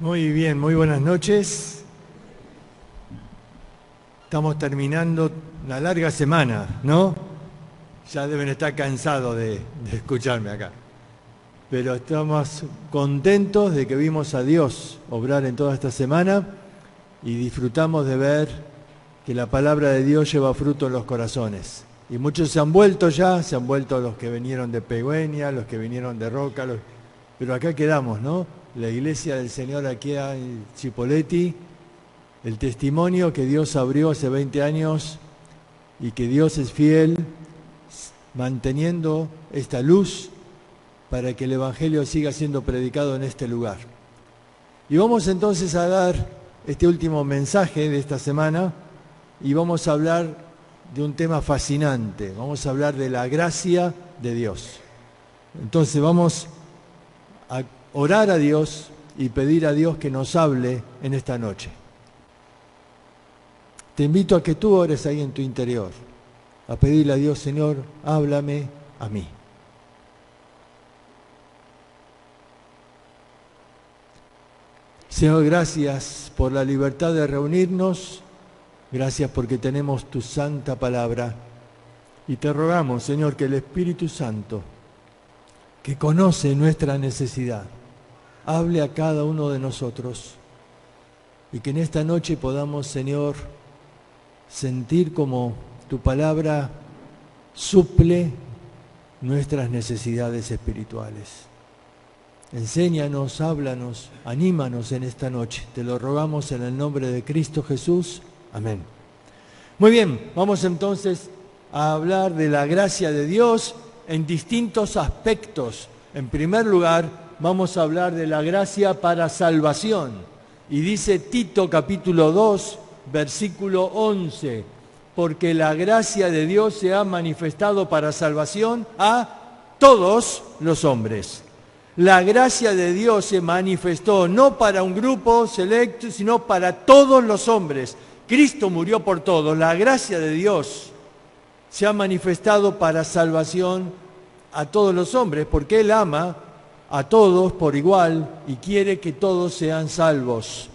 Muy bien, muy buenas noches. Estamos terminando una larga semana, ¿no? Ya deben estar cansados de escucharme acá. Pero estamos contentos de que vimos a Dios obrar en toda esta semana y disfrutamos de ver que la palabra de Dios lleva fruto en los corazones. Y muchos se han vuelto ya, se han vuelto los que vinieron de Pegüeña, los que vinieron de Roca, pero acá quedamos, ¿no? La iglesia del Señor aquí en Chipoleti, el testimonio que Dios abrió hace 20 años y que Dios es fiel, manteniendo esta luz para que el Evangelio siga siendo predicado en este lugar. Y vamos entonces a dar este último mensaje de esta semana y vamos a hablar de un tema fascinante. Vamos a hablar de la gracia de Dios. Entonces vamos a orar a Dios y pedir a Dios que nos hable en esta noche. Te invito a que tú ores ahí en tu interior, a pedirle a Dios: Señor, háblame a mí. Señor, gracias por la libertad de reunirnos, gracias porque tenemos tu santa palabra y te rogamos, Señor, que el Espíritu Santo, que conoce nuestra necesidad, hable a cada uno de nosotros y que en esta noche podamos, Señor, sentir como tu palabra suple nuestras necesidades espirituales. Enséñanos, háblanos, anímanos en esta noche. Te lo rogamos en el nombre de Cristo Jesús. Amén. Muy bien, vamos entonces a hablar de la gracia de Dios en distintos aspectos. En primer lugar, vamos a hablar de la gracia para salvación. Y dice Tito capítulo 2, versículo 11, porque la gracia de Dios se ha manifestado para salvación a todos los hombres. La gracia de Dios se manifestó no para un grupo selecto, sino para todos los hombres. Cristo murió por todos. La gracia de Dios se ha manifestado para salvación a todos los hombres, porque Él ama a todos por igual y quiere que todos sean salvos.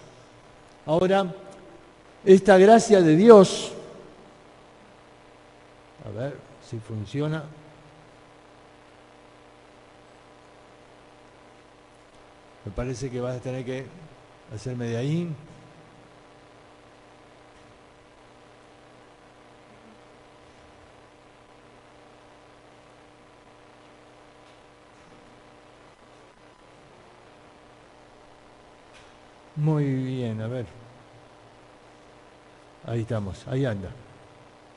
Ahora, esta gracia de Dios, a ver si funciona. Me parece que vas a tener que hacerme de ahí. Muy bien, a ver. Ahí estamos, ahí anda.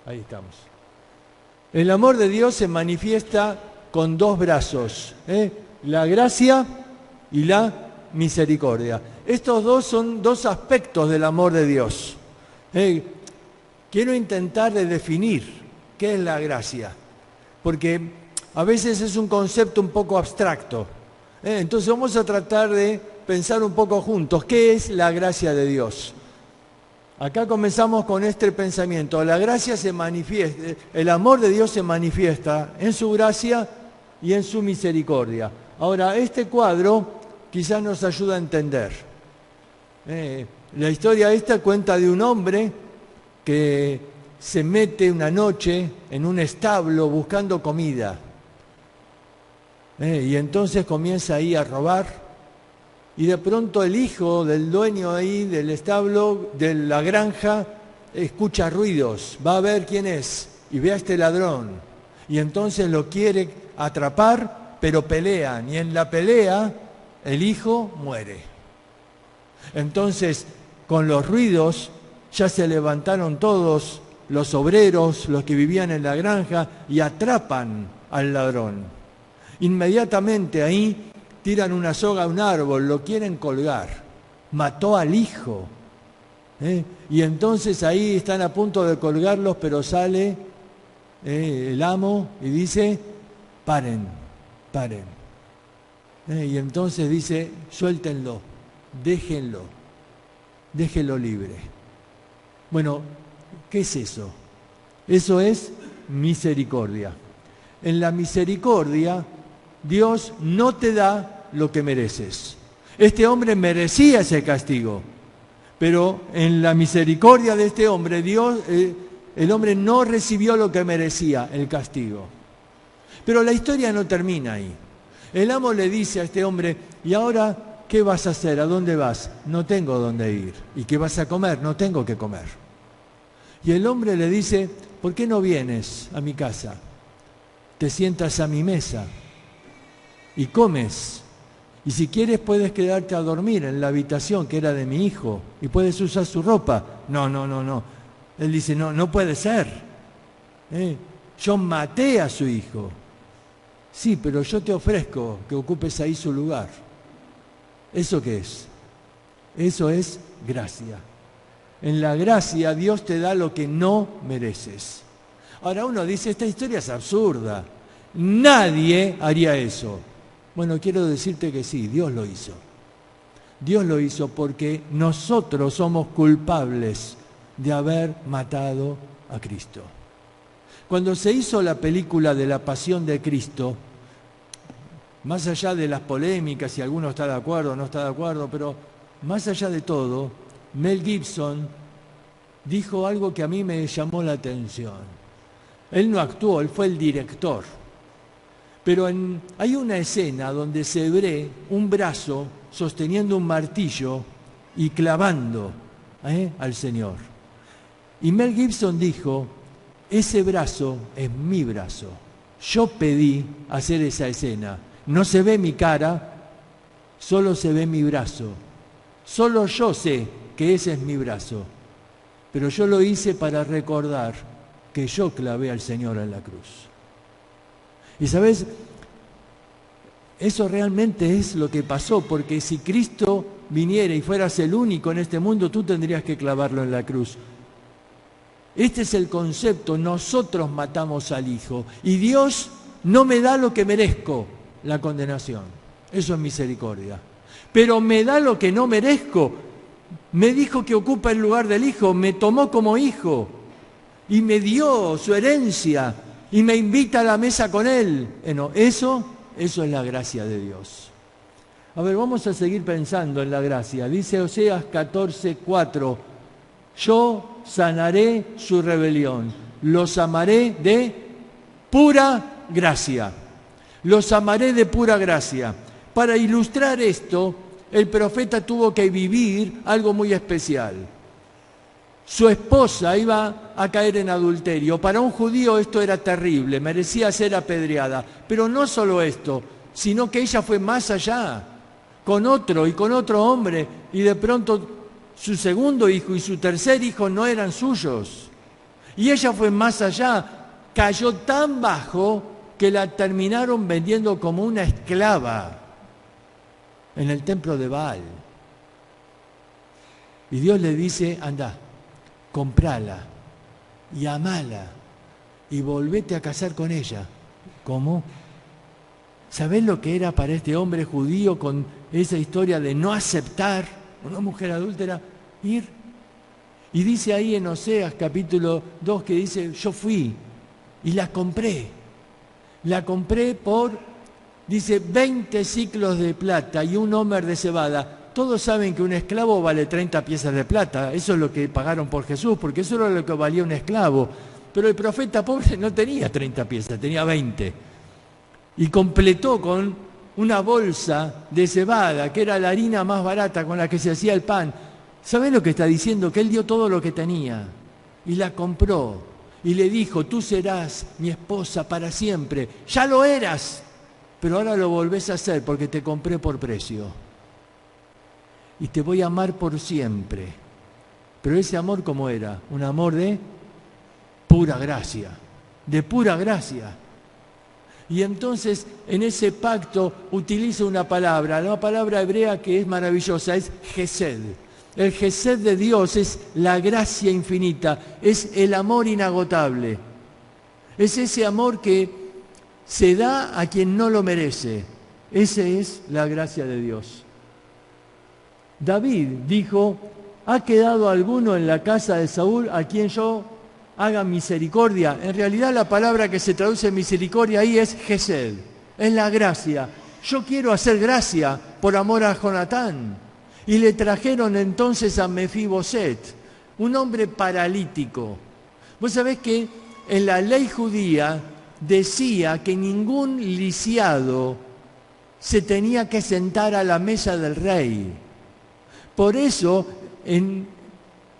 Ahí estamos. El amor de Dios se manifiesta con dos brazos, la gracia y la misericordia. Estos dos son dos aspectos del amor de Dios. Quiero intentar de definir qué es la gracia, porque a veces es un concepto un poco abstracto. Entonces vamos a tratar de pensar un poco juntos, ¿qué es la gracia de Dios? Acá comenzamos con este pensamiento. La gracia se manifiesta, el amor de Dios se manifiesta en su gracia y en su misericordia. Ahora, este cuadro quizás nos ayuda a entender. La historia esta cuenta de un hombre que se mete una noche en un establo buscando comida. Y entonces comienza ahí a robar. Y de pronto el hijo del dueño ahí del establo, de la granja, escucha ruidos, va a ver quién es y ve a este ladrón. Y entonces lo quiere atrapar, pero pelean. Y en la pelea el hijo muere. Entonces, con los ruidos ya se levantaron todos los obreros, los que vivían en la granja, y atrapan al ladrón. Inmediatamente ahí tiran una soga a un árbol, lo quieren colgar. Mató al hijo. Y entonces ahí están a punto de colgarlos, pero sale el amo y dice: paren, paren. Y entonces dice: suéltenlo, déjenlo libre. Bueno, ¿qué es eso? Eso es misericordia. En la misericordia, Dios no te da lo que mereces. Este hombre merecía ese castigo, pero en la misericordia de este hombre, el hombre no recibió lo que merecía, el castigo. Pero la historia no termina ahí. El amo le dice a este hombre, ¿y ahora qué vas a hacer? ¿A dónde vas? No tengo dónde ir. ¿Y qué vas a comer? No tengo que comer. Y el hombre le dice, ¿por qué no vienes a mi casa? Te sientas a mi mesa y comes. Y si quieres puedes quedarte a dormir en la habitación que era de mi hijo y puedes usar su ropa. No. Él dice, no puede ser. Yo maté a su hijo. Sí, pero yo te ofrezco que ocupes ahí su lugar. ¿Eso qué es? Eso es gracia. En la gracia Dios te da lo que no mereces. Ahora uno dice, esta historia es absurda. Nadie haría eso. Bueno, quiero decirte que sí, Dios lo hizo. Dios lo hizo porque nosotros somos culpables de haber matado a Cristo. Cuando se hizo la película de la Pasión de Cristo, más allá de las polémicas, si alguno está de acuerdo o no está de acuerdo, pero más allá de todo, Mel Gibson dijo algo que a mí me llamó la atención. Él no actuó, él fue el director. Pero hay una escena donde se ve un brazo sosteniendo un martillo y clavando al Señor. Y Mel Gibson dijo, ese brazo es mi brazo. Yo pedí hacer esa escena. No se ve mi cara, solo se ve mi brazo. Solo yo sé que ese es mi brazo. Pero yo lo hice para recordar que yo clavé al Señor en la cruz. Y ¿sabes? Eso realmente es lo que pasó, porque si Cristo viniera y fueras el único en este mundo, tú tendrías que clavarlo en la cruz. Este es el concepto, nosotros matamos al Hijo y Dios no me da lo que merezco, la condenación. Eso es misericordia. Pero me da lo que no merezco. Me dijo que ocupa el lugar del Hijo, me tomó como hijo y me dio su herencia y me invita a la mesa con Él. No, eso es la gracia de Dios. A ver, vamos a seguir pensando en la gracia. Dice Oseas 14:4, yo sanaré su rebelión, los amaré de pura gracia. Los amaré de pura gracia. Para ilustrar esto, el profeta tuvo que vivir algo muy especial. Su esposa iba a caer en adulterio. Para un judío esto era terrible, merecía ser apedreada. Pero no solo esto, sino que ella fue más allá, con otro hombre, y de pronto su segundo hijo y su tercer hijo no eran suyos. Y ella fue más allá, cayó tan bajo que la terminaron vendiendo como una esclava en el templo de Baal. Y Dios le dice, anda, comprala y amala y volvete a casar con ella. ¿Cómo? ¿Sabés lo que era para este hombre judío con esa historia de no aceptar una mujer adúltera? Ir. Y dice ahí en Oseas capítulo 2 que dice, yo fui y la compré. La compré por, dice, 20 ciclos de plata y un homer de cebada. Todos saben que un esclavo vale 30 piezas de plata. Eso es lo que pagaron por Jesús, porque eso era lo que valía un esclavo. Pero el profeta pobre no tenía 30 piezas, tenía 20. Y completó con una bolsa de cebada, que era la harina más barata con la que se hacía el pan. ¿Sabés lo que está diciendo? Que él dio todo lo que tenía y la compró. Y le dijo, tú serás mi esposa para siempre. Ya lo eras, pero ahora lo volvés a hacer porque te compré por precio. Y te voy a amar por siempre. Pero ese amor, ¿cómo era? Un amor de pura gracia. De pura gracia. Y entonces en ese pacto utiliza una palabra, la palabra hebrea que es maravillosa, es Gesed. El Gesed de Dios es la gracia infinita, es el amor inagotable. Es ese amor que se da a quien no lo merece. Esa es la gracia de Dios. David dijo, ¿ha quedado alguno en la casa de Saúl a quien yo haga misericordia? En realidad la palabra que se traduce en misericordia ahí es Gesed, es la gracia. yo quiero hacer gracia por amor a Jonatán. Y le trajeron entonces a Mefiboset, un hombre paralítico. Vos sabés que en la ley judía decía que ningún lisiado se tenía que sentar a la mesa del rey. Por eso, en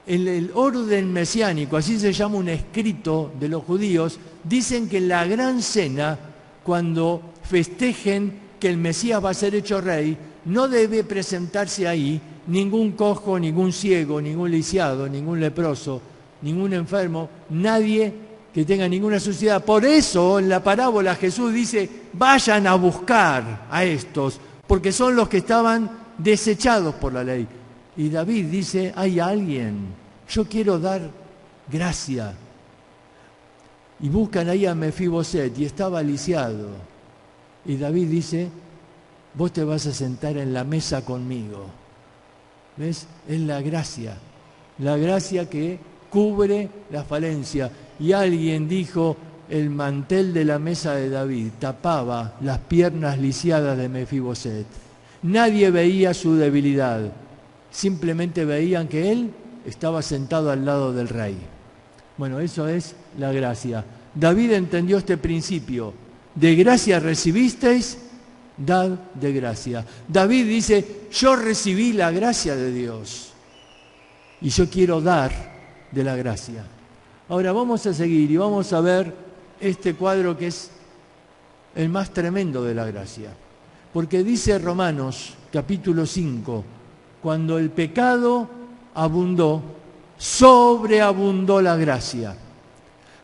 el orden mesiánico, así se llama un escrito de los judíos, dicen que en la gran cena, cuando festejen que el Mesías va a ser hecho rey, no debe presentarse ahí ningún cojo, ningún ciego, ningún lisiado, ningún leproso, ningún enfermo, nadie que tenga ninguna suciedad. Por eso en la parábola Jesús dice, vayan a buscar a estos, porque son los que estaban desechados por la ley. Y David dice, hay alguien, yo quiero dar gracia. Y buscan ahí a Mefiboset y estaba lisiado. Y David dice, vos te vas a sentar en la mesa conmigo. ¿Ves? Es la gracia que cubre la falencia. Y alguien dijo, el mantel de la mesa de David tapaba las piernas lisiadas de Mefiboset. Nadie veía su debilidad, simplemente veían que él estaba sentado al lado del rey. Bueno, eso es la gracia. David entendió este principio. De gracia recibisteis, dad de gracia. David dice, yo recibí la gracia de Dios y yo quiero dar de la gracia. Ahora vamos a seguir y vamos a ver este cuadro que es el más tremendo de la gracia. Porque dice Romanos capítulo 5, cuando el pecado abundó, sobreabundó la gracia.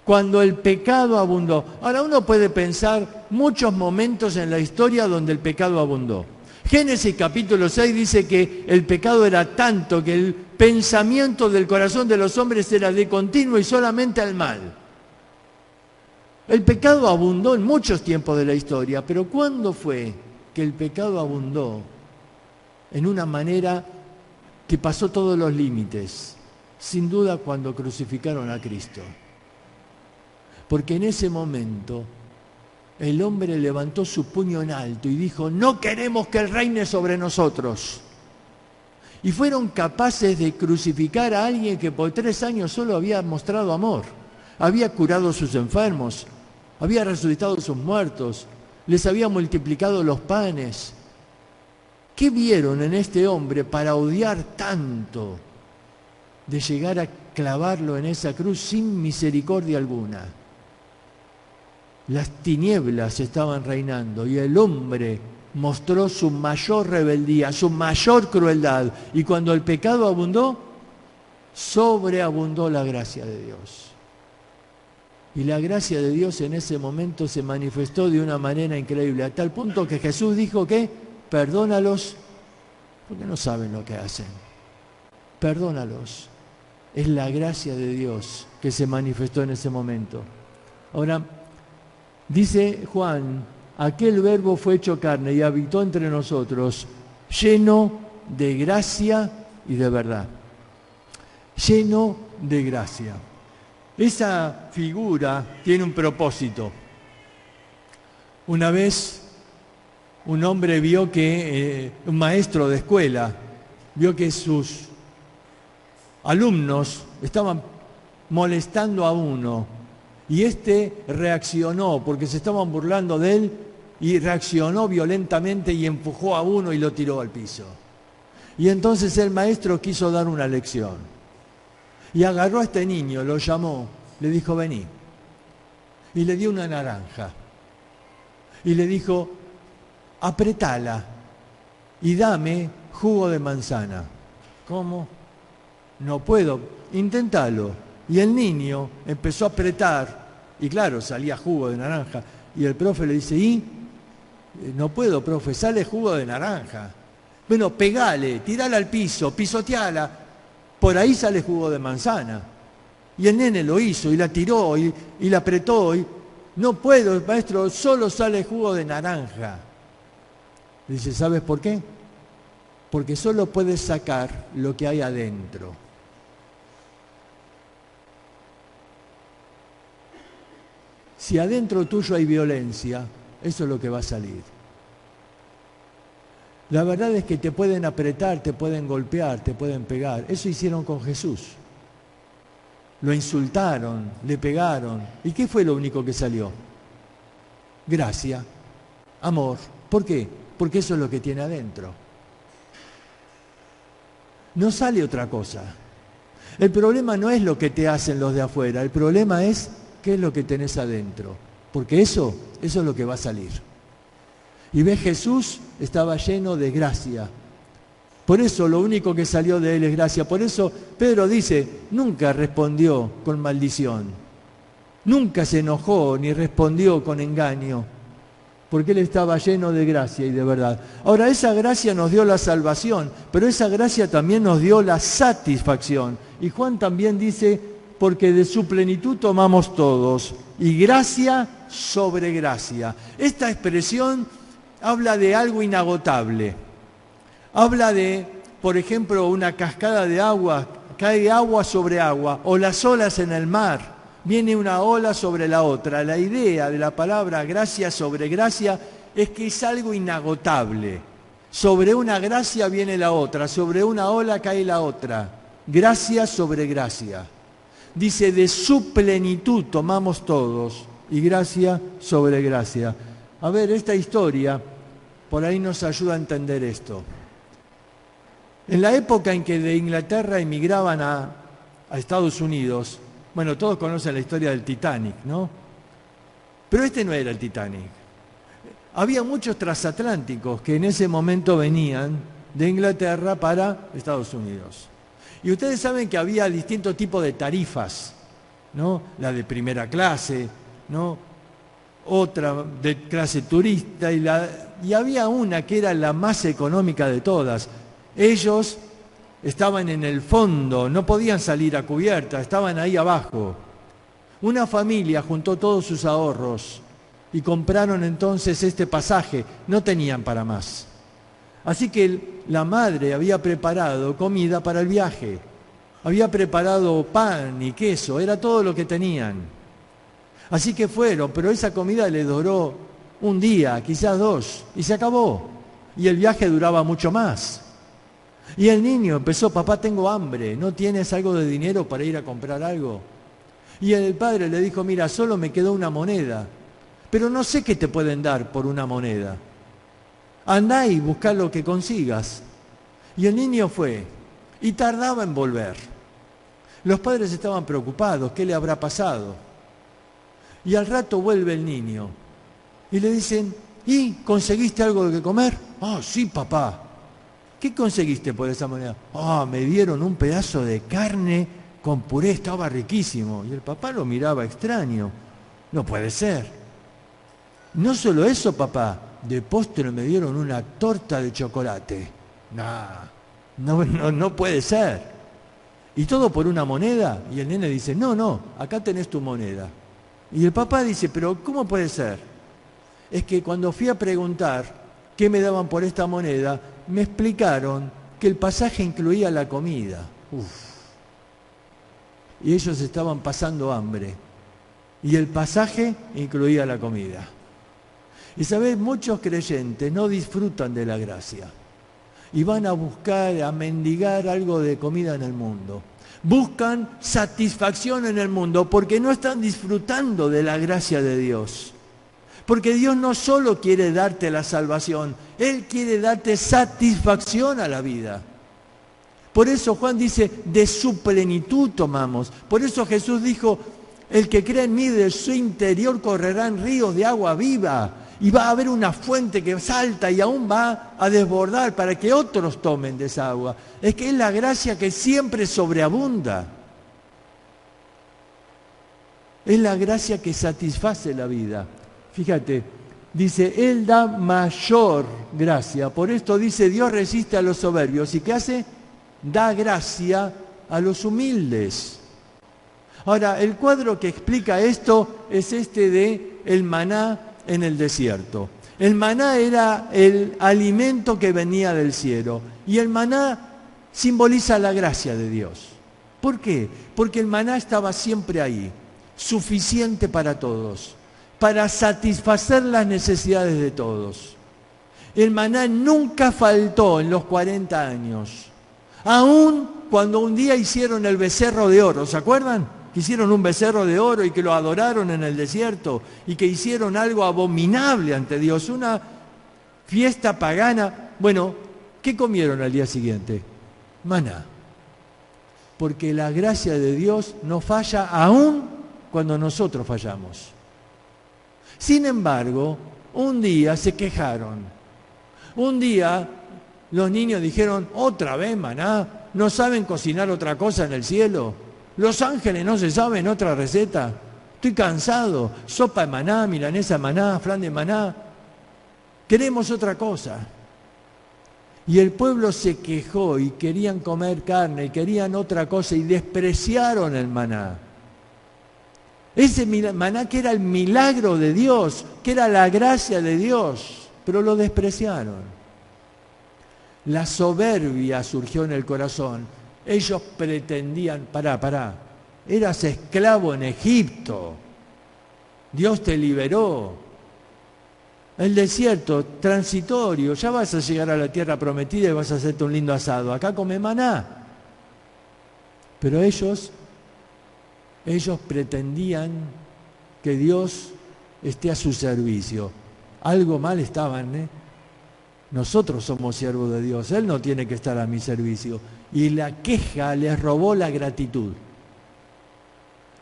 Cuando el pecado abundó. Ahora uno puede pensar muchos momentos en la historia donde el pecado abundó. Génesis capítulo 6 dice que el pecado era tanto que el pensamiento del corazón de los hombres era de continuo y solamente al mal. El pecado abundó en muchos tiempos de la historia, pero ¿cuándo fue que el pecado abundó en una manera que pasó todos los límites? Sin duda cuando crucificaron a Cristo. Porque en ese momento el hombre levantó su puño en alto y dijo, no queremos que Él reine sobre nosotros. Y fueron capaces de crucificar a alguien que por 3 años solo había mostrado amor. Había curado a sus enfermos, había resucitado a sus muertos, les había multiplicado los panes. ¿Qué vieron en este hombre para odiar tanto de llegar a clavarlo en esa cruz sin misericordia alguna? Las tinieblas estaban reinando y el hombre mostró su mayor rebeldía, su mayor crueldad. Y cuando el pecado abundó, sobreabundó la gracia de Dios. Y la gracia de Dios en ese momento se manifestó de una manera increíble, a tal punto que Jesús dijo que perdónalos porque no saben lo que hacen. Perdónalos. Es la gracia de Dios que se manifestó en ese momento. Ahora, dice Juan, aquel verbo fue hecho carne y habitó entre nosotros, lleno de gracia y de verdad. Lleno de gracia. Esa figura tiene un propósito. Una vez un hombre vio que, un maestro de escuela, vio que sus alumnos estaban molestando a uno. Y este reaccionó porque se estaban burlando de él y reaccionó violentamente y empujó a uno y lo tiró al piso. Y entonces el maestro quiso dar una lección. Y agarró a este niño, lo llamó, le dijo, vení. Y le dio una naranja. Y le dijo, apretala y dame jugo de manzana. ¿Cómo? No puedo, inténtalo. Y el niño empezó a apretar, y claro, salía jugo de naranja. Y el profe le dice, ¿y? No puedo, profe, sale jugo de naranja. Bueno, pegale, tirala al piso, pisoteala, por ahí sale jugo de manzana. Y el nene lo hizo, y la tiró, y la apretó, y no puedo, maestro, solo sale jugo de naranja. Le dice, ¿sabes por qué? Porque solo puedes sacar lo que hay adentro. Si adentro tuyo hay violencia, eso es lo que va a salir. La verdad es que te pueden apretar, te pueden golpear, te pueden pegar. Eso hicieron con Jesús. Lo insultaron, le pegaron. ¿Y qué fue lo único que salió? Gracia, amor. ¿Por qué? Porque eso es lo que tiene adentro. No sale otra cosa. El problema no es lo que te hacen los de afuera, el problema es qué es lo que tenés adentro. Porque eso es lo que va a salir. Y ves, Jesús estaba lleno de gracia. Por eso lo único que salió de él es gracia. Por eso Pedro dice, nunca respondió con maldición. Nunca se enojó ni respondió con engaño. Porque él estaba lleno de gracia y de verdad. Ahora, esa gracia nos dio la salvación, pero esa gracia también nos dio la satisfacción. Y Juan también dice, porque de su plenitud tomamos todos, y gracia sobre gracia. Esta expresión habla de algo inagotable. Habla de, por ejemplo, una cascada de agua, cae agua sobre agua, o las olas en el mar. Viene una ola sobre la otra. La idea de la palabra gracia sobre gracia es que es algo inagotable. Sobre una gracia viene la otra, sobre una ola cae la otra. Gracia sobre gracia. Dice, de su plenitud tomamos todos, y gracia sobre gracia. A ver, esta historia por ahí nos ayuda a entender esto. En la época en que de Inglaterra emigraban a Estados Unidos, bueno, todos conocen la historia del Titanic, ¿no? Pero este no era el Titanic. Había muchos transatlánticos que en ese momento venían de Inglaterra para Estados Unidos. Y ustedes saben que había distintos tipos de tarifas, ¿no? La de primera clase, ¿no? Otra de clase turista y había una que era la más económica de todas. Ellos estaban en el fondo, no podían salir a cubierta, estaban ahí abajo. Una familia juntó todos sus ahorros y compraron entonces este pasaje, no tenían para más. Así que la madre había preparado comida para el viaje, había preparado pan y queso, era todo lo que tenían. Así que fueron, pero esa comida les duró un día, quizás dos, y se acabó. Y el viaje duraba mucho más. Y el niño empezó, papá, tengo hambre, ¿no tienes algo de dinero para ir a comprar algo? Y el padre le dijo, mira, solo me quedó una moneda, pero no sé qué te pueden dar por una moneda. Andá y buscá lo que consigas. Y el niño fue, y tardaba en volver. Los padres estaban preocupados, ¿qué le habrá pasado? Y al rato vuelve el niño, y le dicen, ¿y conseguiste algo de comer? Ah, sí, papá. ¿Qué conseguiste por esa moneda? Ah, me dieron un pedazo de carne con puré, estaba riquísimo. Y el papá lo miraba extraño. No puede ser. No solo eso, papá, de postre me dieron una torta de chocolate. No puede ser. ¿Y todo por una moneda? Y el nene dice, no, acá tenés tu moneda. Y el papá dice, pero ¿cómo puede ser? Es que cuando fui a preguntar qué me daban por esta moneda, me explicaron que el pasaje incluía la comida. Y ellos estaban pasando hambre. Y el pasaje incluía la comida. Y sabés, muchos creyentes no disfrutan de la gracia. Y van a buscar, a mendigar algo de comida en el mundo. Buscan satisfacción en el mundo porque no están disfrutando de la gracia de Dios. Porque Dios no solo quiere darte la salvación, Él quiere darte satisfacción a la vida. Por eso Juan dice, de su plenitud tomamos. Por eso Jesús dijo, el que cree en mí, de su interior correrán ríos de agua viva. Y va a haber una fuente que salta y aún va a desbordar para que otros tomen de esa agua. Es que es la gracia que siempre sobreabunda. Es la gracia que satisface la vida. Fíjate, dice, Él da mayor gracia. Por esto dice, Dios resiste a los soberbios. ¿Y qué hace? Da gracia a los humildes. Ahora, el cuadro que explica esto es este de el maná en el desierto. El maná era el alimento que venía del cielo. Y el maná simboliza la gracia de Dios. ¿Por qué? Porque el maná estaba siempre ahí, suficiente para todos, para satisfacer las necesidades de todos. El maná nunca faltó en los 40 años. Aún cuando un día hicieron el becerro de oro, ¿se acuerdan? Que hicieron un becerro de oro y que lo adoraron en el desierto y que hicieron algo abominable ante Dios, una fiesta pagana. Bueno, ¿qué comieron al día siguiente? Maná. Porque la gracia de Dios no falla aún cuando nosotros fallamos. Sin embargo, un día se quejaron. Un día los niños dijeron, otra vez maná, ¿no saben cocinar otra cosa en el cielo? Los ángeles no se saben otra receta. Estoy cansado, sopa de maná, milanesa de maná, flan de maná. Queremos otra cosa. Y el pueblo se quejó y querían comer carne y querían otra cosa y despreciaron el maná. Ese maná que era el milagro de Dios, que era la gracia de Dios, pero lo despreciaron. La soberbia surgió en el corazón. Ellos pretendían, pará, eras esclavo en Egipto. Dios te liberó. El desierto transitorio, ya vas a llegar a la tierra prometida y vas a hacerte un lindo asado. Acá come maná. Pero ellos pretendían que Dios esté a su servicio. Algo mal estaban, ¿eh? Nosotros somos siervos de Dios, Él no tiene que estar a mi servicio. Y la queja les robó la gratitud.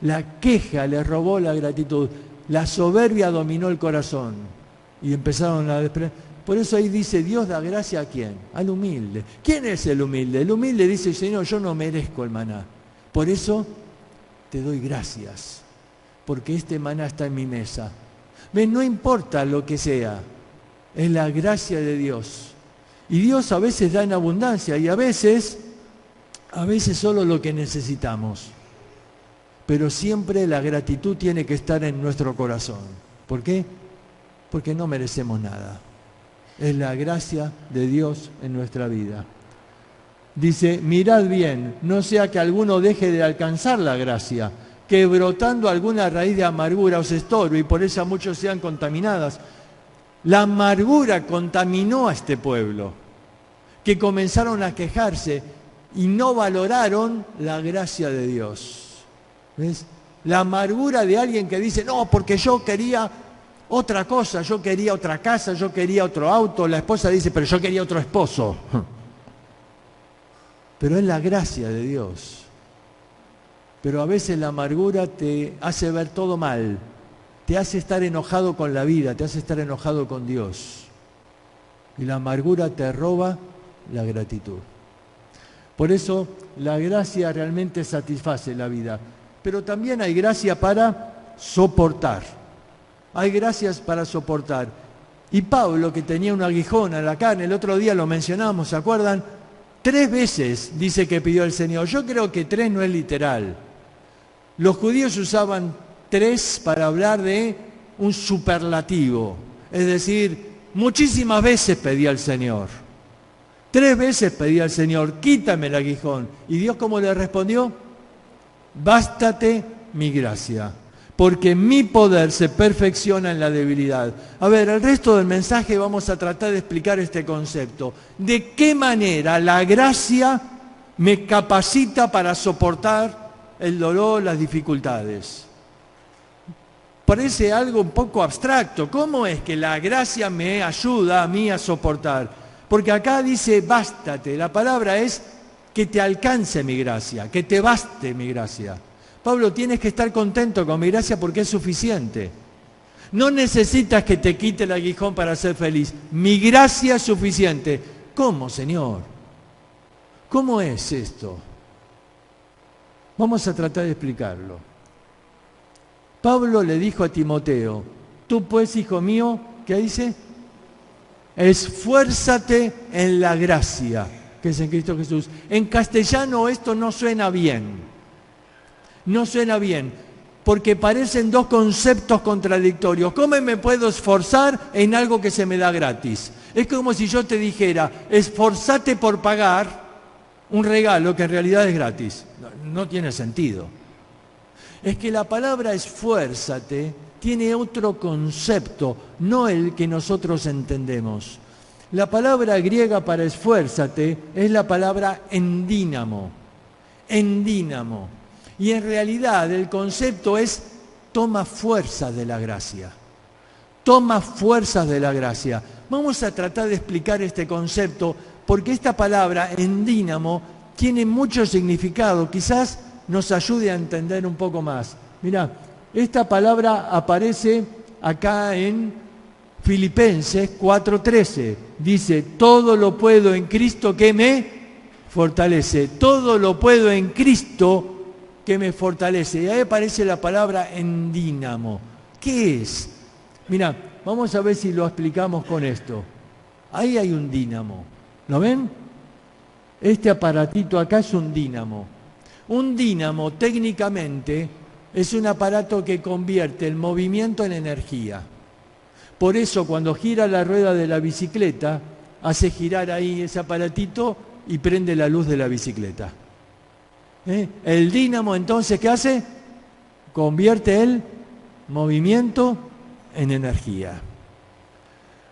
La queja les robó la gratitud. La soberbia dominó el corazón. Y empezaron a despreciar. Por eso ahí dice, Dios da gracia ¿a quién? Al humilde. ¿Quién es el humilde? El humilde dice, Señor, yo no merezco el maná. Por eso te doy gracias. Porque este maná está en mi mesa. ¿Ven? No importa lo que sea. Es la gracia de Dios. Y Dios a veces da en abundancia y a veces solo lo que necesitamos. Pero siempre la gratitud tiene que estar en nuestro corazón. ¿Por qué? Porque no merecemos nada. Es la gracia de Dios en nuestra vida. Dice, mirad bien, no sea que alguno deje de alcanzar la gracia, que brotando alguna raíz de amargura os estorbe y por eso muchos sean contaminadas. La amargura contaminó a este pueblo, que comenzaron a quejarse y no valoraron la gracia de Dios. ¿Ves? La amargura de alguien que dice, no, porque yo quería otra cosa, yo quería otra casa, yo quería otro auto. La esposa dice, pero yo quería otro esposo. Pero es la gracia de Dios. Pero a veces la amargura te hace ver todo mal. Te hace estar enojado con la vida, te hace estar enojado con Dios. Y la amargura te roba la gratitud. Por eso la gracia realmente satisface la vida. Pero también hay gracia para soportar. Hay gracias para soportar. Y Pablo, que tenía un aguijón en la carne, el otro día lo mencionamos, ¿se acuerdan? 3 veces dice que pidió el Señor. Yo creo que 3 no es literal. Los judíos usaban 3 para hablar de un superlativo. Es decir, muchísimas veces pedía al Señor. 3 veces pedía al Señor, quítame el aguijón. ¿Y Dios cómo le respondió? Bástate mi gracia, porque mi poder se perfecciona en la debilidad. A ver, el resto del mensaje vamos a tratar de explicar este concepto. ¿De qué manera la gracia me capacita para soportar el dolor, las dificultades? Parece algo un poco abstracto. ¿Cómo es que la gracia me ayuda a mí a soportar? Porque acá dice bástate. La palabra es que te alcance mi gracia, que te baste mi gracia. Pablo, tienes que estar contento con mi gracia porque es suficiente. No necesitas que te quite el aguijón para ser feliz. Mi gracia es suficiente. ¿Cómo, Señor? ¿Cómo es esto? Vamos a tratar de explicarlo. Pablo le dijo a Timoteo, tú pues, hijo mío, ¿qué dice? Esfuérzate en la gracia que es en Cristo Jesús. En castellano esto no suena bien. No suena bien, porque parecen 2 conceptos contradictorios. ¿Cómo me puedo esforzar en algo que se me da gratis? Es como si yo te dijera, esforzate por pagar un regalo que en realidad es gratis. No tiene sentido. Es que la palabra esfuérzate tiene otro concepto, no el que nosotros entendemos. La palabra griega para esfuérzate es la palabra endínamo. Endínamo. Y en realidad el concepto es toma fuerzas de la gracia. Toma fuerzas de la gracia. Vamos a tratar de explicar este concepto porque esta palabra endínamo tiene mucho significado. Quizás nos ayude a entender un poco más. Mirá, esta palabra aparece acá en Filipenses 4:13. Dice, todo lo puedo en Cristo que me fortalece. Todo lo puedo en Cristo que me fortalece. Y ahí aparece la palabra endínamo. ¿Qué es? Mirá, vamos a ver si lo explicamos con esto. Ahí hay un dínamo. ¿Lo ven? Este aparatito acá es un dínamo. Un dínamo técnicamente es un aparato que convierte el movimiento en energía. Por eso cuando gira la rueda de la bicicleta, hace girar ahí ese aparatito y prende la luz de la bicicleta. El dínamo entonces, ¿qué hace? Convierte el movimiento en energía.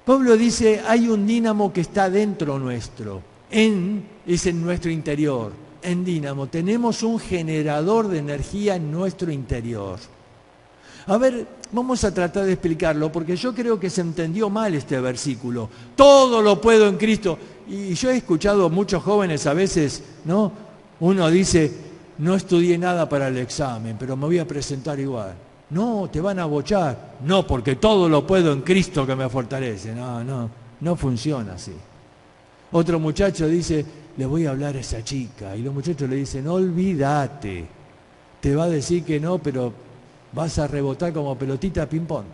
Pablo dice, hay un dínamo que está dentro nuestro, es en nuestro interior. En dínamo tenemos un generador de energía en nuestro interior. A ver, vamos a tratar de explicarlo, porque yo creo que se entendió mal este versículo. Todo lo puedo en Cristo. Y yo he escuchado a muchos jóvenes a veces, ¿no? Uno dice, no estudié nada para el examen, pero me voy a presentar igual. No, te van a bochar. No, porque todo lo puedo en Cristo que me fortalece. No funciona así. Otro muchacho dice, le voy a hablar a esa chica. Y los muchachos le dicen, no, olvídate. Te va a decir que no, pero vas a rebotar como pelotita de ping-pong.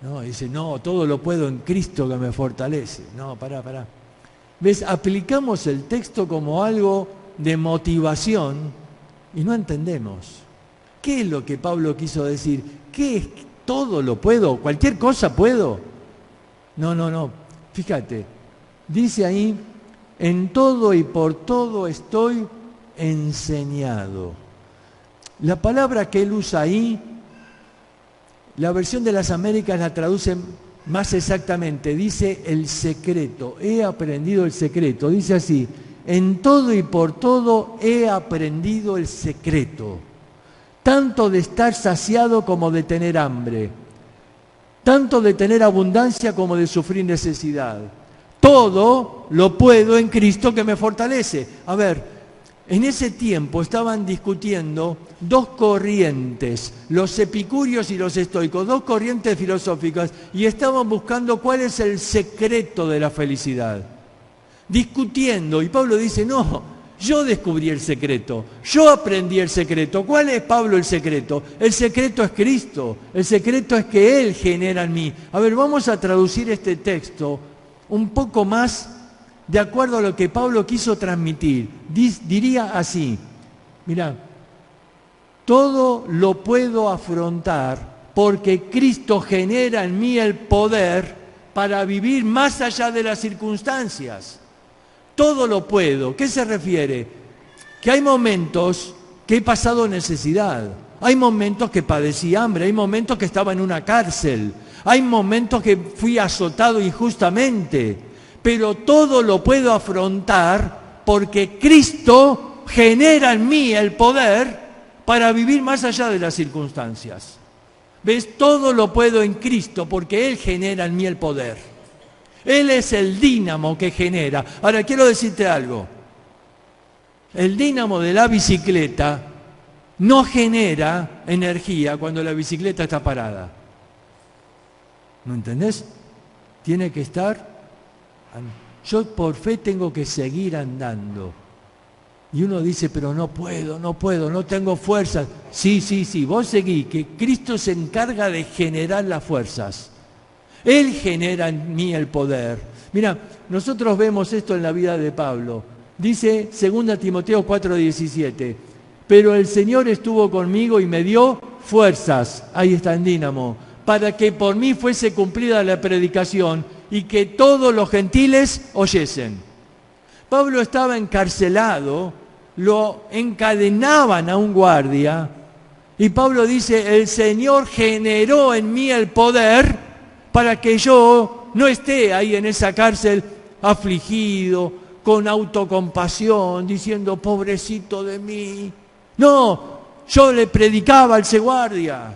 No, dice, no, todo lo puedo en Cristo que me fortalece. No, pará. ¿Ves? Aplicamos el texto como algo de motivación y no entendemos. ¿Qué es lo que Pablo quiso decir? ¿Qué es? ¿Todo lo puedo? ¿Cualquier cosa puedo? No. Fíjate, dice ahí, en todo y por todo estoy enseñado. La palabra que él usa ahí, la versión de las Américas la traduce más exactamente, dice el secreto, he aprendido el secreto, dice así, en todo y por todo he aprendido el secreto, tanto de estar saciado como de tener hambre, tanto de tener abundancia como de sufrir necesidad. Todo lo puedo en Cristo que me fortalece. A ver, en ese tiempo estaban discutiendo dos corrientes, los epicúreos y los estoicos, dos corrientes filosóficas, y estaban buscando cuál es el secreto de la felicidad. Discutiendo, y Pablo dice, no, yo descubrí el secreto, yo aprendí el secreto. ¿Cuál es, Pablo, el secreto? El secreto es Cristo, el secreto es que Él genera en mí. A ver, vamos a traducir este texto un poco más de acuerdo a lo que Pablo quiso transmitir. Diría así, mirá, todo lo puedo afrontar porque Cristo genera en mí el poder para vivir más allá de las circunstancias. Todo lo puedo. ¿Qué se refiere? Que hay momentos que he pasado necesidad, hay momentos que padecí hambre, hay momentos que estaba en una cárcel, hay momentos que fui azotado injustamente, pero todo lo puedo afrontar porque Cristo genera en mí el poder para vivir más allá de las circunstancias. ¿Ves? Todo lo puedo en Cristo porque Él genera en mí el poder. Él es el dínamo que genera. Ahora, quiero decirte algo. El dínamo de la bicicleta no genera energía cuando la bicicleta está parada. ¿No entendés? Tiene que estar... Yo por fe tengo que seguir andando. Y uno dice, pero no puedo, no tengo fuerzas. Sí, vos seguí, que Cristo se encarga de generar las fuerzas. Él genera en mí el poder. Mira, nosotros vemos esto en la vida de Pablo. Dice 2 Timoteo 4:17, pero el Señor estuvo conmigo y me dio fuerzas, ahí está en dínamo, para que por mí fuese cumplida la predicación y que todos los gentiles oyesen. Pablo estaba encarcelado, lo encadenaban a un guardia, y Pablo dice, el Señor generó en mí el poder para que yo no esté ahí en esa cárcel afligido, con autocompasión, diciendo, pobrecito de mí. No, yo le predicaba al seguardia.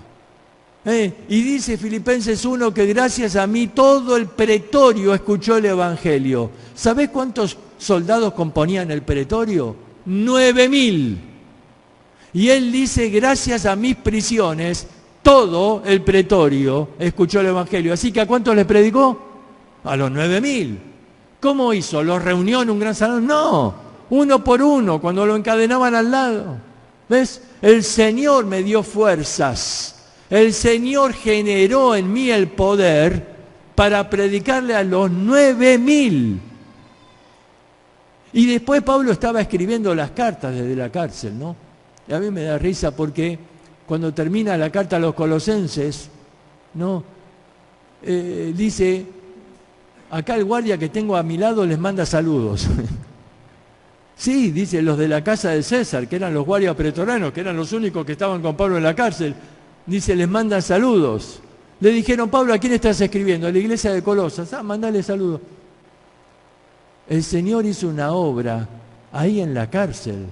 Y dice Filipenses 1 que gracias a mí todo el pretorio escuchó el Evangelio. ¿Sabés cuántos soldados componían el pretorio? 9.000. Y él dice, gracias a mis prisiones, todo el pretorio escuchó el Evangelio. Así que ¿a cuántos les predicó? A los 9.000. ¿Cómo hizo? ¿Los reunió en un gran salón? No, uno por uno, cuando lo encadenaban al lado. ¿Ves? El Señor me dio fuerzas. El Señor generó en mí el poder para predicarle a los 9.000. Y después Pablo estaba escribiendo las cartas desde la cárcel, ¿no? Y a mí me da risa porque cuando termina la carta a los colosenses, ¿no? Dice, acá el guardia que tengo a mi lado les manda saludos. Sí, dice, los de la casa de César, que eran los guardias pretorianos, que eran los únicos que estaban con Pablo en la cárcel, dice, les mandan saludos. Le dijeron, Pablo, ¿a quién estás escribiendo? A la iglesia de Colosas. Mandale saludos. El Señor hizo una obra ahí en la cárcel.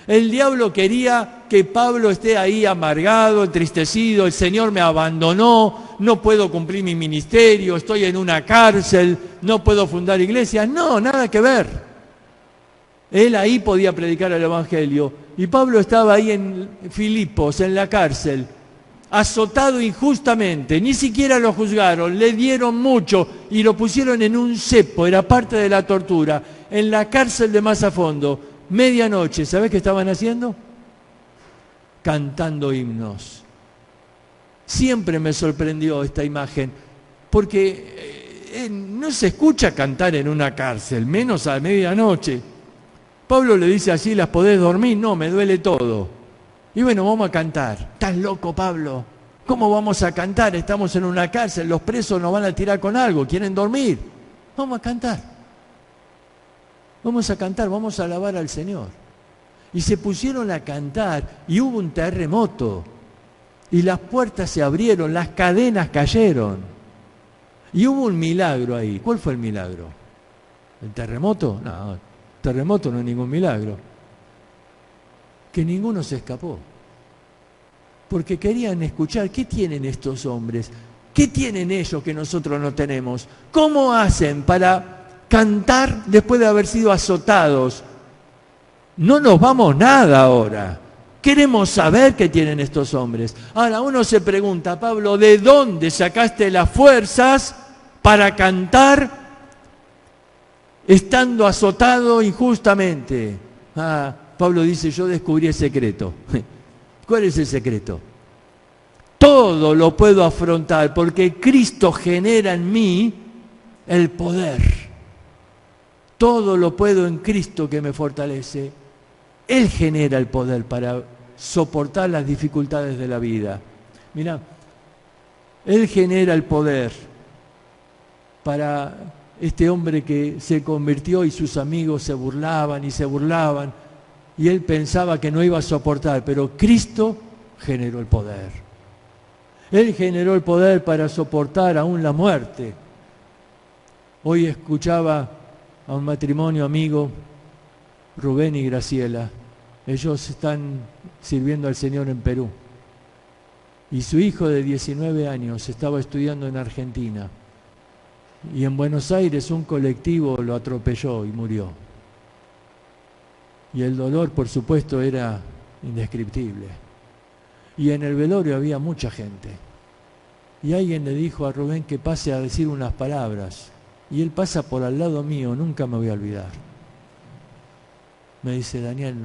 El diablo quería que Pablo esté ahí amargado, entristecido. El Señor me abandonó, no puedo cumplir mi ministerio, estoy en una cárcel, no puedo fundar iglesias. No, nada que ver. Él ahí podía predicar el Evangelio. Y Pablo estaba ahí en Filipos, en la cárcel, azotado injustamente, ni siquiera lo juzgaron, le dieron mucho y lo pusieron en un cepo, era parte de la tortura, en la cárcel de más a fondo, medianoche. ¿Sabés qué estaban haciendo? Cantando himnos. Siempre me sorprendió esta imagen, porque no se escucha cantar en una cárcel, menos a medianoche. Pablo le dice así, ¿las podés dormir? No, me duele todo. Y bueno, vamos a cantar. ¿Estás loco, Pablo? ¿Cómo vamos a cantar? Estamos en una cárcel, los presos nos van a tirar con algo, quieren dormir. Vamos a cantar. Vamos a cantar, vamos a alabar al Señor. Y se pusieron a cantar y hubo un terremoto. Y las puertas se abrieron, las cadenas cayeron. Y hubo un milagro ahí. ¿Cuál fue el milagro? ¿El terremoto? No, el terremoto no es ningún milagro. Que ninguno se escapó, porque querían escuchar qué tienen estos hombres, qué tienen ellos que nosotros no tenemos, cómo hacen para cantar después de haber sido azotados. No nos vamos nada ahora, queremos saber qué tienen estos hombres. Ahora uno se pregunta, Pablo, ¿de dónde sacaste las fuerzas para cantar estando azotado injustamente? Pablo dice, yo descubrí el secreto. ¿Cuál es el secreto? Todo lo puedo afrontar porque Cristo genera en mí el poder. Todo lo puedo en Cristo que me fortalece. Él genera el poder para soportar las dificultades de la vida. Mirá, Él genera el poder para este hombre que se convirtió y sus amigos se burlaban y se burlaban. Y él pensaba que no iba a soportar, pero Cristo generó el poder. Él generó el poder para soportar aún la muerte. Hoy escuchaba a un matrimonio amigo, Rubén y Graciela. Ellos están sirviendo al Señor en Perú. Y su hijo de 19 años estaba estudiando en Argentina. Y en Buenos Aires un colectivo lo atropelló y murió. Y el dolor, por supuesto, era indescriptible. Y en el velorio había mucha gente. Y alguien le dijo a Rubén que pase a decir unas palabras. Y él pasa por al lado mío, nunca me voy a olvidar. Me dice, Daniel,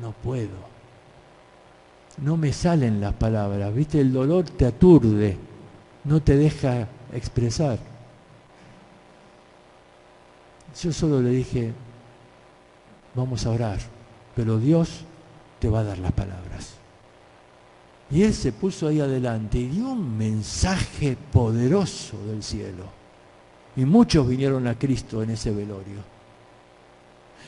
no puedo. No me salen las palabras, ¿viste? El dolor te aturde, no te deja expresar. Yo solo le dije, vamos a orar, pero Dios te va a dar las palabras. Y él se puso ahí adelante y dio un mensaje poderoso del cielo. Y muchos vinieron a Cristo en ese velorio.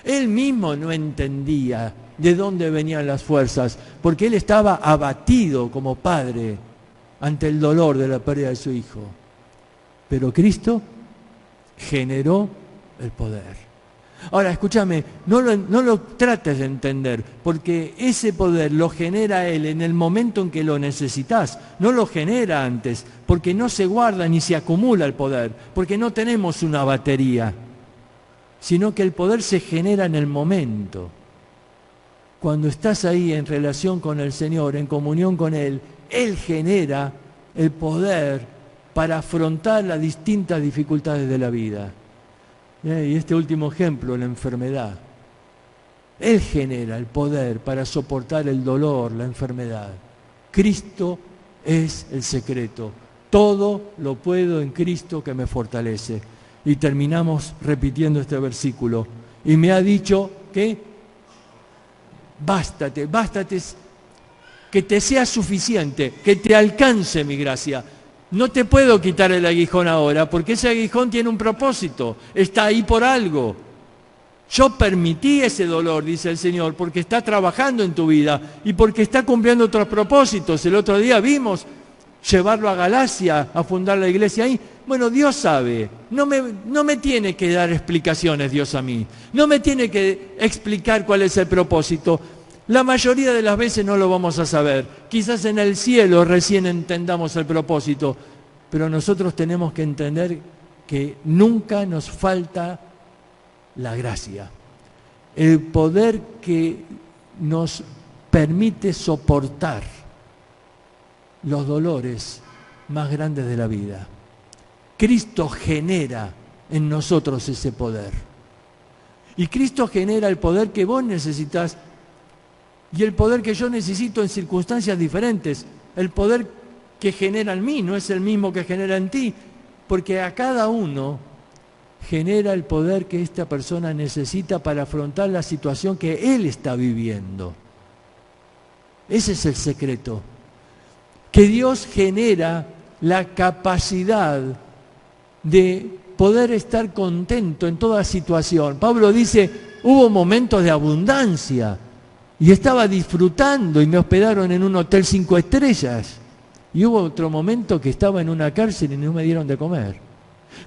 Él mismo no entendía de dónde venían las fuerzas, porque él estaba abatido como padre ante el dolor de la pérdida de su hijo. pero Cristo generó el poder. Ahora, escúchame, no lo trates de entender, porque ese poder lo genera Él en el momento en que lo necesitas, no lo genera antes, porque no se guarda ni se acumula el poder, porque no tenemos una batería, sino que el poder se genera en el momento. Cuando estás ahí en relación con el Señor, en comunión con Él, Él genera el poder para afrontar las distintas dificultades de la vida. Y este último ejemplo, la enfermedad. Él genera el poder para soportar el dolor, la enfermedad. Cristo es el secreto. Todo lo puedo en Cristo que me fortalece. Y terminamos repitiendo este versículo. Y me ha dicho que bástate, que te sea suficiente, que te alcance mi gracia. No te puedo quitar el aguijón ahora, porque ese aguijón tiene un propósito, está ahí por algo. Yo permití ese dolor, dice el Señor, porque está trabajando en tu vida y porque está cumpliendo otros propósitos. El otro día vimos llevarlo a Galacia, a fundar la iglesia ahí. Bueno, Dios sabe, no me tiene que dar explicaciones Dios a mí, no me tiene que explicar cuál es el propósito. La mayoría de las veces no lo vamos a saber. Quizás en el cielo recién entendamos el propósito, pero nosotros tenemos que entender que nunca nos falta la gracia, el poder que nos permite soportar los dolores más grandes de la vida. Cristo genera en nosotros ese poder. Y Cristo genera el poder que vos necesitas y el poder que yo necesito en circunstancias diferentes. El poder que genera en mí no es el mismo que genera en ti, porque a cada uno genera el poder que esta persona necesita para afrontar la situación que él está viviendo. Ese es el secreto. Que Dios genera la capacidad de poder estar contento en toda situación. Pablo dice, hubo momentos de abundancia y estaba disfrutando y me hospedaron en un hotel 5 estrellas. Y hubo otro momento que estaba en una cárcel y no me dieron de comer.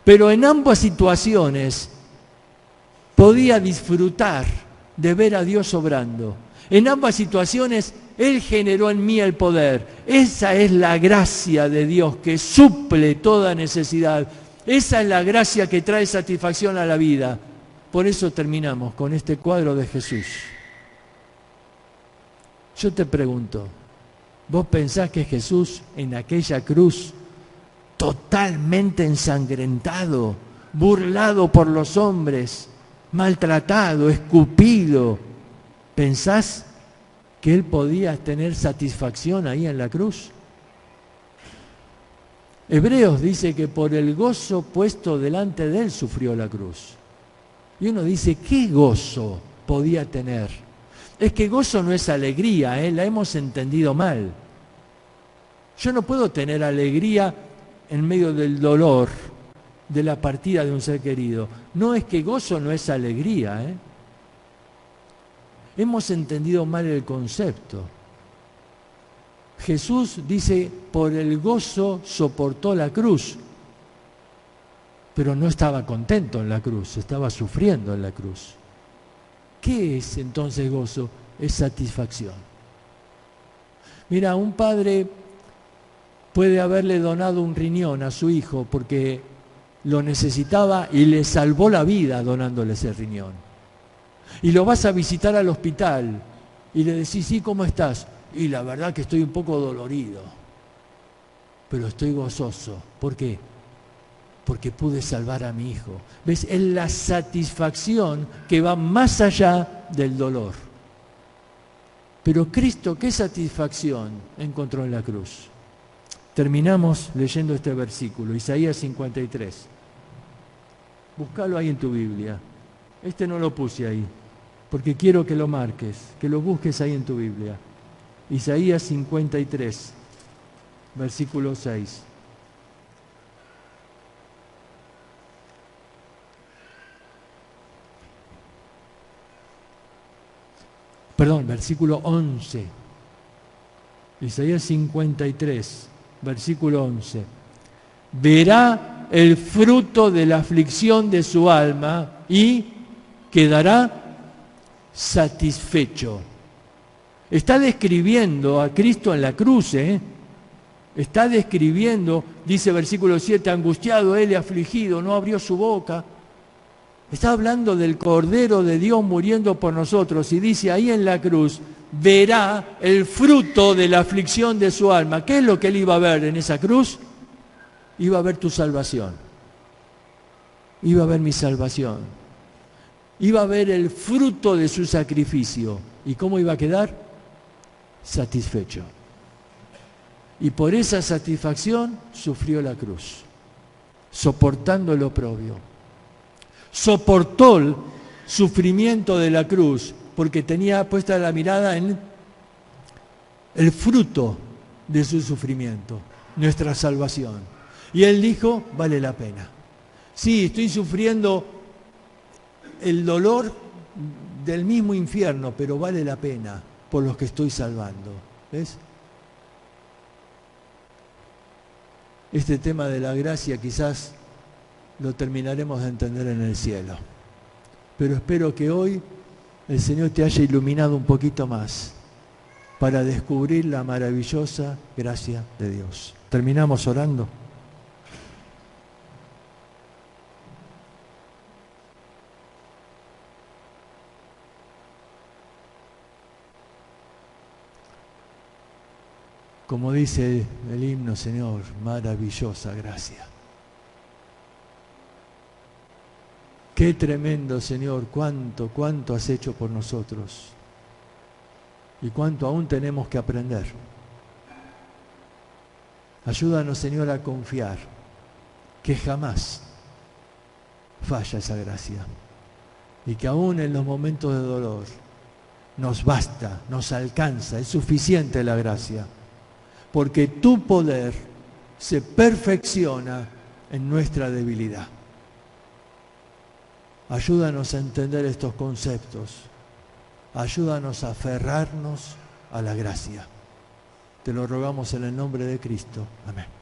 Pero en ambas situaciones podía disfrutar de ver a Dios obrando. En ambas situaciones Él generó en mí el poder. Esa es la gracia de Dios que suple toda necesidad. Esa es la gracia que trae satisfacción a la vida. Por eso terminamos con este cuadro de Jesús. Yo te pregunto, ¿vos pensás que Jesús en aquella cruz, totalmente ensangrentado, burlado por los hombres, maltratado, escupido, pensás que Él podía tener satisfacción ahí en la cruz? Hebreos dice que por el gozo puesto delante de Él sufrió la cruz. Y uno dice, ¿qué gozo podía tener? Es que gozo no es alegría, la hemos entendido mal. Yo no puedo tener alegría en medio del dolor de la partida de un ser querido. No, es que gozo no es alegría. Hemos entendido mal el concepto. Jesús dice, por el gozo soportó la cruz, pero no estaba contento en la cruz, estaba sufriendo en la cruz. ¿Qué es entonces gozo? Es satisfacción. Mira, un padre puede haberle donado un riñón a su hijo porque lo necesitaba y le salvó la vida donándole ese riñón. Y lo vas a visitar al hospital y le decís, ¿sí, cómo estás? Y la verdad que estoy un poco dolorido, pero estoy gozoso. ¿Por qué? Porque pude salvar a mi hijo. ¿Ves? Es la satisfacción que va más allá del dolor. Pero Cristo, ¿qué satisfacción encontró en la cruz? Terminamos leyendo este versículo, Isaías 53. Búscalo ahí en tu Biblia. Este no lo puse ahí, porque quiero que lo marques, que lo busques ahí en tu Biblia. Isaías 53, versículo 6. Perdón, versículo 11. Isaías 53, versículo 11. Verá el fruto de la aflicción de su alma y quedará satisfecho. Está describiendo a Cristo en la cruz, Está describiendo, dice versículo 7, angustiado él y afligido, no abrió su boca. Está hablando del Cordero de Dios muriendo por nosotros y dice ahí en la cruz, verá el fruto de la aflicción de su alma. ¿Qué es lo que él iba a ver en esa cruz? Iba a ver tu salvación. Iba a ver mi salvación. Iba a ver el fruto de su sacrificio. ¿Y cómo iba a quedar? Satisfecho. Y por esa satisfacción sufrió la cruz, soportando el oprobio. Soportó el sufrimiento de la cruz porque tenía puesta la mirada en el fruto de su sufrimiento, nuestra salvación. Y él dijo, vale la pena. Sí, estoy sufriendo el dolor del mismo infierno, pero vale la pena por los que estoy salvando. ¿Ves? Este tema de la gracia quizás lo terminaremos de entender en el cielo. Pero espero que hoy el Señor te haya iluminado un poquito más para descubrir la maravillosa gracia de Dios. ¿Terminamos orando? Como dice el himno, Señor, maravillosa gracia. Qué tremendo, Señor, cuánto has hecho por nosotros y cuánto aún tenemos que aprender. Ayúdanos, Señor, a confiar que jamás falla esa gracia y que aún en los momentos de dolor nos basta, nos alcanza, es suficiente la gracia. Porque tu poder se perfecciona en nuestra debilidad. Ayúdanos a entender estos conceptos. Ayúdanos a aferrarnos a la gracia. Te lo rogamos en el nombre de Cristo. Amén.